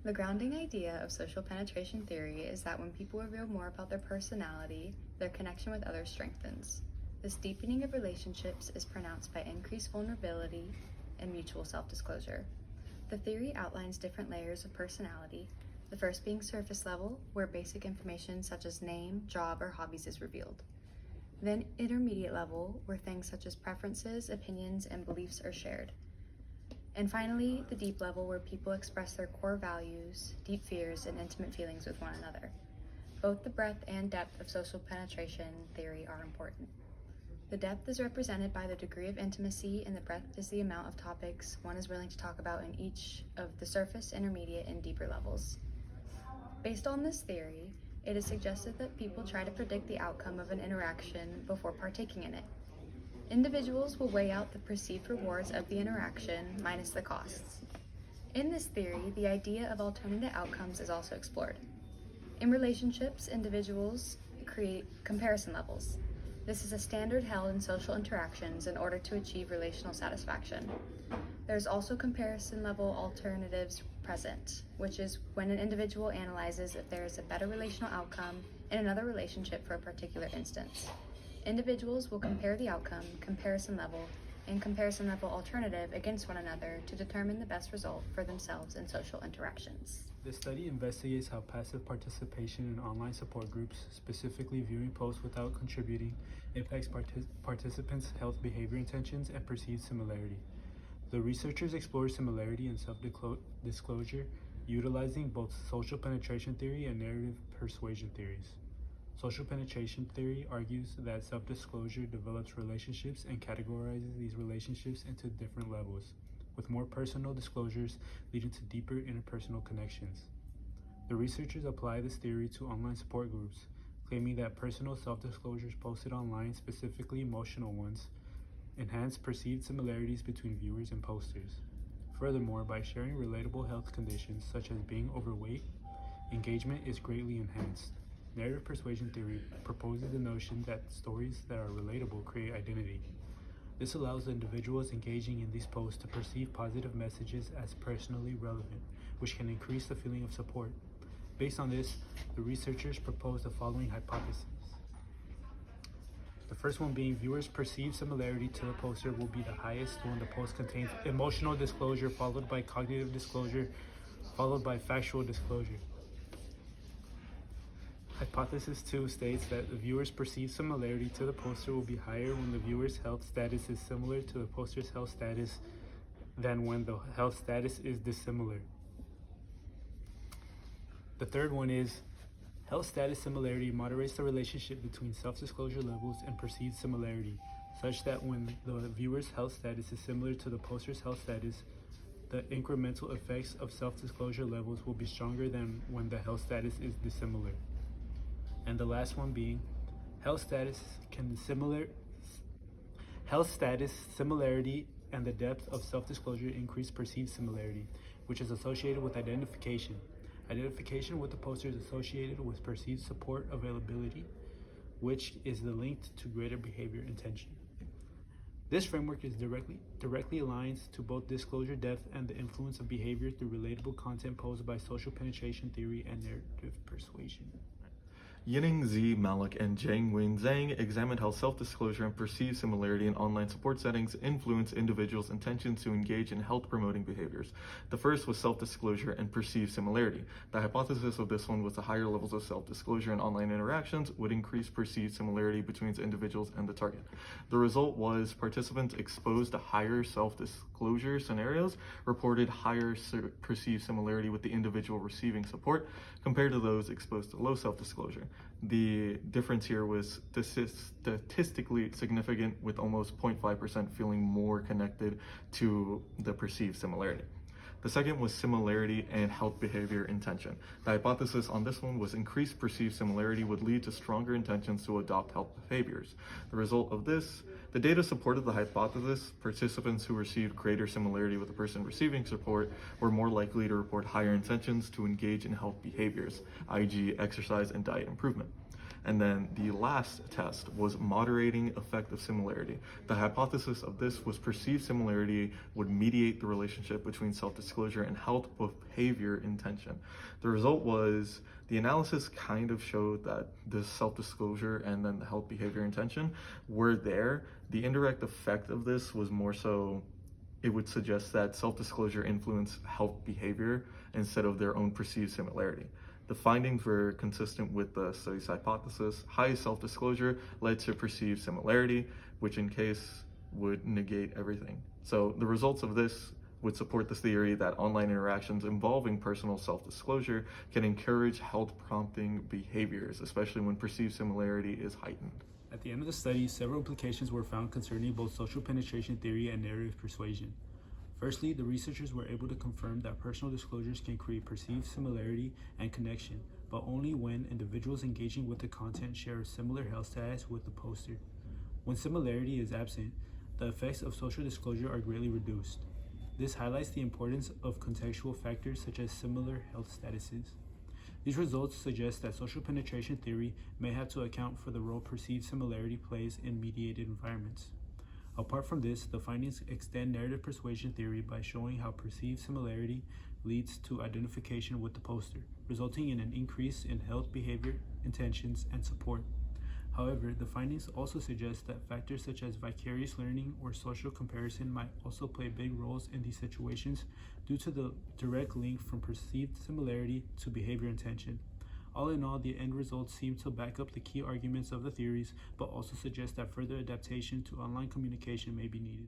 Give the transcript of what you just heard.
The grounding idea of social penetration theory is that when people reveal more about their personality, their connection with others strengthens. This deepening of relationships is pronounced by increased vulnerability and mutual self-disclosure. The theory outlines different layers of personality, the first being surface level, where basic information such as name, job, or hobbies is revealed. Then intermediate level, where things such as preferences, opinions, and beliefs are shared. And finally, the deep level, where people express their core values, deep fears, and intimate feelings with one another. Both the breadth and depth of social penetration theory are important. The depth is represented by the degree of intimacy, and the breadth is the amount of topics one is willing to talk about in each of the surface, intermediate, and deeper levels. Based on this theory, it is suggested that people try to predict the outcome of an interaction before partaking in it. Individuals will weigh out the perceived rewards of the interaction minus the costs. In this theory, the idea of alternative outcomes is also explored. In relationships, individuals create comparison levels. This is a standard held in social interactions in order to achieve relational satisfaction. There's also comparison level alternatives present, which is when an individual analyzes if there is a better relational outcome in another relationship for a particular instance. Individuals will compare the outcome, comparison level, and comparison level alternative against one another to determine the best result for themselves in social interactions. This study investigates how passive participation in online support groups, specifically viewing posts without contributing, impacts participants' health, behavior, intentions, and perceived similarity. The researchers explore similarity and self-disclosure, utilizing both social penetration theory and narrative persuasion theories. Social penetration theory argues that self-disclosure develops relationships and categorizes these relationships into different levels, with more personal disclosures leading to deeper interpersonal connections. The researchers apply this theory to online support groups, claiming that personal self-disclosures posted online, specifically emotional ones, enhance perceived similarities between viewers and posters. Furthermore, by sharing relatable health conditions such as being overweight, engagement is greatly enhanced. Narrative persuasion theory proposes the notion that stories that are relatable create identity. This allows the individuals engaging in these posts to perceive positive messages as personally relevant, which can increase the feeling of support. Based on this, the researchers propose the following hypotheses. The first one being viewers' perceived similarity to the poster will be the highest when the post contains emotional disclosure, followed by cognitive disclosure, followed by factual disclosure. Hypothesis 2 states that the viewer's perceived similarity to the poster will be higher when the viewer's health status is similar to the poster's health status than when the health status is dissimilar. The third one is health status similarity moderates the relationship between self-disclosure levels and perceived similarity, such that when the viewer's health status is similar to the poster's health status, the incremental effects of self-disclosure levels will be stronger than when the health status is dissimilar. And the last one being health status similarity and the depth of self-disclosure increase perceived similarity, which is associated with identification. Identification with the poster is associated with perceived support availability, which is the link to greater behavior intention. This framework is directly aligns to both disclosure depth and the influence of behavior through relatable content posed by social penetration theory and narrative persuasion. Yining Zi Malik and Jianwen Zhang examined how self-disclosure and perceived similarity in online support settings influence individuals' intentions to engage in health-promoting behaviors. The first was self-disclosure and perceived similarity. The hypothesis of this one was the higher levels of self-disclosure in online interactions would increase perceived similarity between individuals and the target. The result was participants exposed to higher self-disclosure scenarios reported higher perceived similarity with the individual receiving support compared to those exposed to low self-disclosure. The difference here was statistically significant, with almost 0.5% feeling more connected to the perceived similarity. The second was similarity and health behavior intention. The hypothesis on this one was increased perceived similarity would lead to stronger intentions to adopt health behaviors. The result of this, the data supported the hypothesis. Participants who received greater similarity with the person receiving support were more likely to report higher intentions to engage in health behaviors, e.g. exercise and diet improvement. And then the last test was moderating effect of similarity. The hypothesis of this was perceived similarity would mediate the relationship between self-disclosure and health behavior intention. The result was the analysis kind of showed that this self-disclosure and then the health behavior intention were there. The indirect effect of this was more so it would suggest that self-disclosure influenced health behavior instead of their own perceived similarity. The findings were consistent with the study's hypothesis. High self-disclosure led to perceived similarity, which in case would negate everything. So the results of this would support this theory that online interactions involving personal self-disclosure can encourage health-prompting behaviors, especially when perceived similarity is heightened. At the end of the study, several implications were found concerning both social penetration theory and narrative persuasion. Firstly, the researchers were able to confirm that personal disclosures can create perceived similarity and connection, but only when individuals engaging with the content share a similar health status with the poster. When similarity is absent, the effects of social disclosure are greatly reduced. This highlights the importance of contextual factors such as similar health statuses. These results suggest that social penetration theory may have to account for the role perceived similarity plays in mediated environments. Apart from this, the findings extend narrative persuasion theory by showing how perceived similarity leads to identification with the poster, resulting in an increase in health behavior, intentions, and support. However, the findings also suggest that factors such as vicarious learning or social comparison might also play big roles in these situations due to the direct link from perceived similarity to behavior intention. All in all, the end results seem to back up the key arguments of the theories, but also suggest that further adaptation to online communication may be needed.